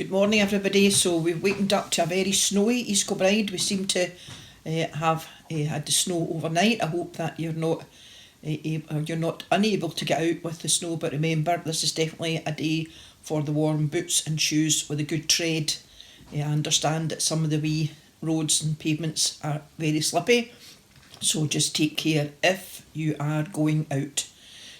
Good morning, everybody. So we've wakened up to a very snowy East Kilbride. We seem to have had the snow overnight. I hope that you're not unable to get out with the snow, but remember, this is definitely a day for the warm boots and shoes with a good tread. I understand that some of the wee roads and pavements are very slippy, so just take care if you are going out.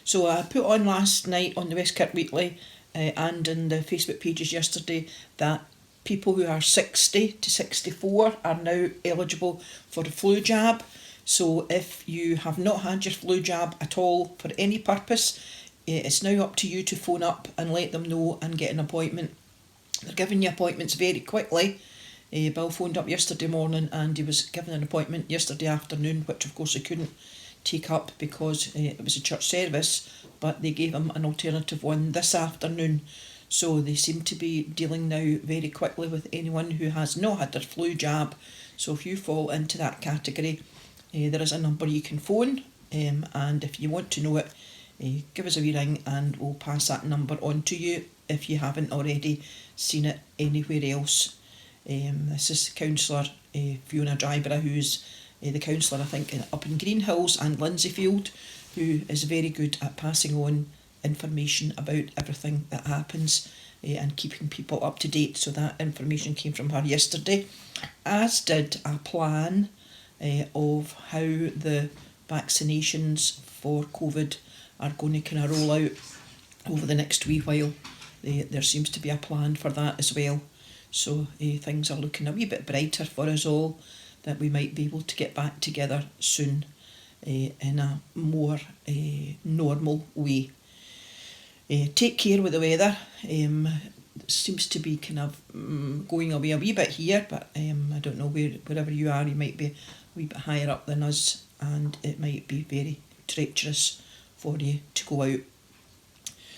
So I put on last night on the West Kirk Weekly and in the Facebook pages yesterday that people who are 60 to 64 are now eligible for the flu jab. So if you have not had your flu jab at all for any purpose, it's now up to you to phone up and let them know and get an appointment. They're giving you appointments very quickly. Bill phoned up yesterday morning and he was given an appointment yesterday afternoon, which of course he couldn't take up because it was a church service, but they gave him an alternative one this afternoon. So they seem to be dealing now very quickly with anyone who has not had their flu jab. So if you fall into that category, there is a number you can phone, and if you want to know it, give us a wee ring and we'll pass that number on to you if you haven't already seen it anywhere else. This is Councillor Fiona Dryborough, who's the councillor, I think, up in Greenhills and Lindsayfield, who is very good at passing on information about everything that happens and keeping people up to date. So that information came from her yesterday, as did a plan of how the vaccinations for COVID are going to kind of roll out over the next wee while. There seems to be a plan for that as well. So things are looking a wee bit brighter for us all, that we might be able to get back together soon in a more normal way. Take care with the weather. Seems to be kind of going away a wee bit here, but I don't know, wherever you are, you might be a wee bit higher up than us and it might be very treacherous for you to go out.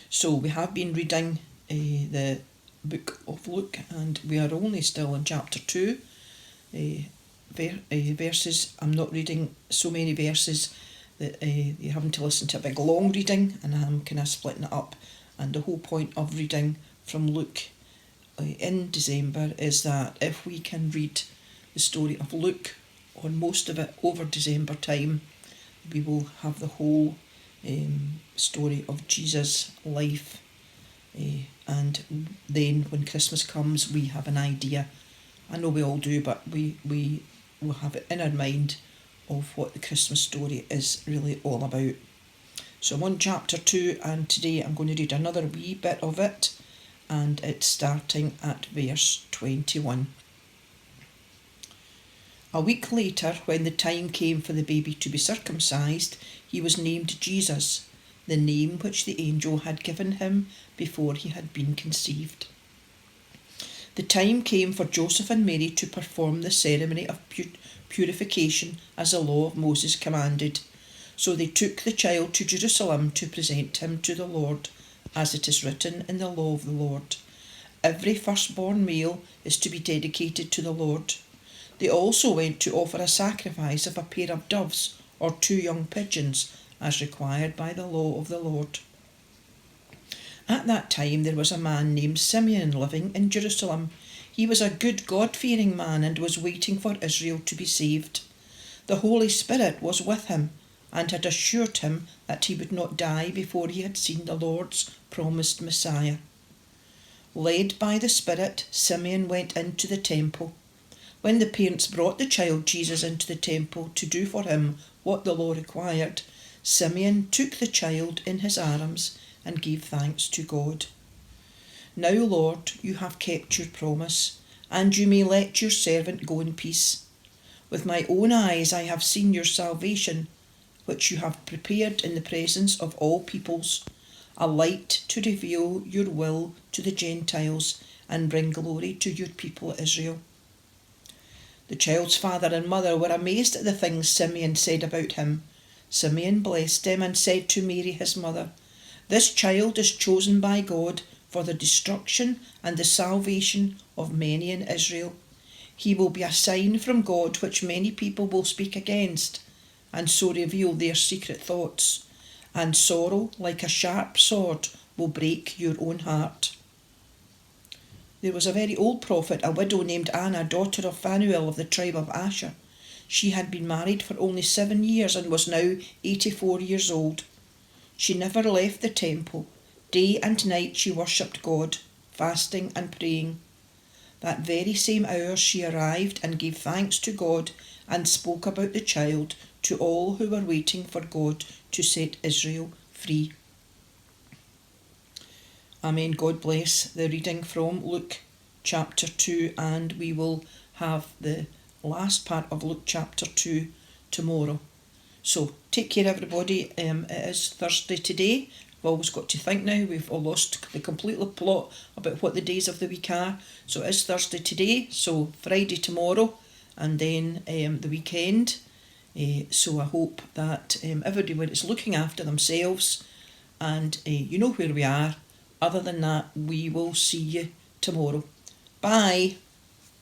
So we have been reading the book of Luke, and we are only still in chapter 2. Verses. I'm not reading so many verses that you're having to listen to a big long reading, and I'm kind of splitting it up. And the whole point of reading from Luke in December is that if we can read the story of Luke, on most of it over December time, we will have the whole story of Jesus' life. And then when Christmas comes, we have an idea. I know we all do, but we will have it in our mind of what the Christmas story is really all about. So I'm on chapter 2, and today I'm going to read another wee bit of it, and it's starting at verse 21. A week later, when the time came for the baby to be circumcised, he was named Jesus, the name which the angel had given him before he had been conceived. The time came for Joseph and Mary to perform the ceremony of purification as the law of Moses commanded. So they took the child to Jerusalem to present him to the Lord, as it is written in the law of the Lord. Every firstborn male is to be dedicated to the Lord. They also went to offer a sacrifice of a pair of doves or 2 young pigeons, as required by the law of the Lord. At that time there was a man named Simeon living in Jerusalem. He was a good God-fearing man and was waiting for Israel to be saved. The Holy Spirit was with him and had assured him that he would not die before he had seen the Lord's promised Messiah. Led by the Spirit, Simeon went into the temple. When the parents brought the child Jesus into the temple to do for him what the law required, Simeon took the child in his arms and gave thanks to God. Now, Lord, you have kept your promise, and you may let your servant go in peace. With my own eyes I have seen your salvation, which you have prepared in the presence of all peoples, a light to reveal your will to the Gentiles and bring glory to your people Israel. The child's father and mother were amazed at the things Simeon said about him. Simeon blessed him and said to Mary his mother, "This child is chosen by God for the destruction and the salvation of many in Israel. He will be a sign from God which many people will speak against, and so reveal their secret thoughts. And sorrow, like a sharp sword, will break your own heart." There was a very old prophet, a widow named Anna, daughter of Phanuel of the tribe of Asher. She had been married for only 7 years and was now 84 years old. She never left the temple. Day and night she worshipped God, fasting and praying. That very same hour she arrived and gave thanks to God and spoke about the child to all who were waiting for God to set Israel free. Amen. God bless the reading from Luke chapter 2, and we will have the last part of Luke chapter 2 tomorrow. So take care everybody. It is Thursday today. We've always got to think now. We've all lost the complete plot about what the days of the week are. So it is Thursday today, so Friday tomorrow, and then the weekend. So I hope that everybody is looking after themselves, and you know where we are. Other than that, we will see you tomorrow. Bye.